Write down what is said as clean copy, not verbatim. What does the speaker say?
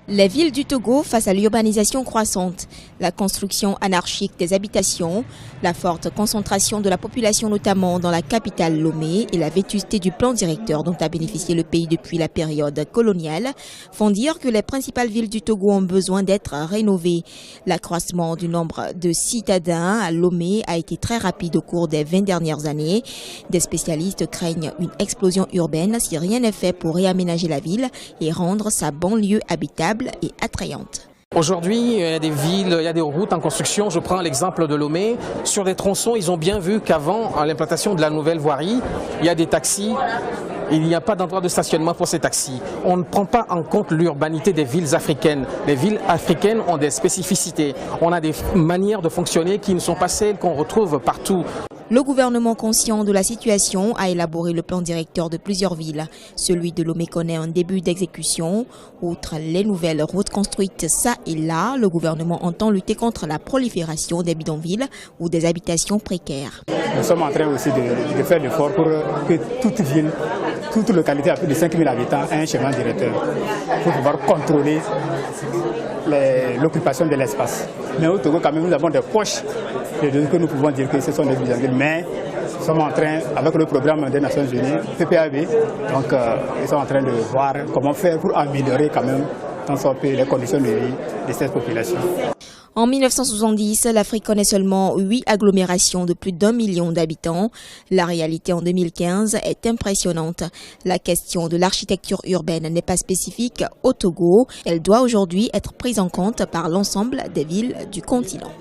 Les villes du Togo face à l'urbanisation croissante, la construction anarchique des habitations, la forte concentration de la population notamment dans la capitale Lomé et la vétusté du plan directeur dont a bénéficié le pays depuis la période coloniale font dire que les principales villes du Togo ont besoin d'être rénovées. L'accroissement du nombre de citadins à Lomé a été très rapide au cours des 20 dernières années. Des spécialistes craignent une explosion urbaine si rien n'est fait pour réaménager la ville et rendre sa banlieue habitable et attrayante. Aujourd'hui, il y a des villes, il y a des routes en construction. Je prends l'exemple de Lomé. Sur des tronçons, ils ont bien vu qu'avant, à l'implantation de la nouvelle voirie, il y a des taxis. Il n'y a pas d'endroit de stationnement pour ces taxis. On ne prend pas en compte l'urbanité des villes africaines. Les villes africaines ont des spécificités. On a des manières de fonctionner qui ne sont pas celles qu'on retrouve partout. Le gouvernement, conscient de la situation, a élaboré le plan directeur de plusieurs villes. Celui de Lomé connaît un début d'exécution. Outre les nouvelles routes construites ça et là, le gouvernement entend lutter contre la prolifération des bidonvilles ou des habitations précaires. Nous sommes en train aussi de faire l'effort pour que toute ville, toute localité à plus de 5000 habitants ait un chemin directeur pour pouvoir contrôler l'occupation de l'espace. Mais au Togo, quand même, nous avons des poches que nous pouvons dire que ce sont des bidonvilles. Mais nous sommes en train, avec le programme des Nations Unies, PPAB, donc ils sont en train de voir comment faire pour améliorer quand même tant soit peu les conditions de vie de cette population. En 1970, l'Afrique connaît seulement 8 agglomérations de plus d'1 million d'habitants. La réalité en 2015 est impressionnante. La question de l'architecture urbaine n'est pas spécifique au Togo. Elle doit aujourd'hui être prise en compte par l'ensemble des villes du continent.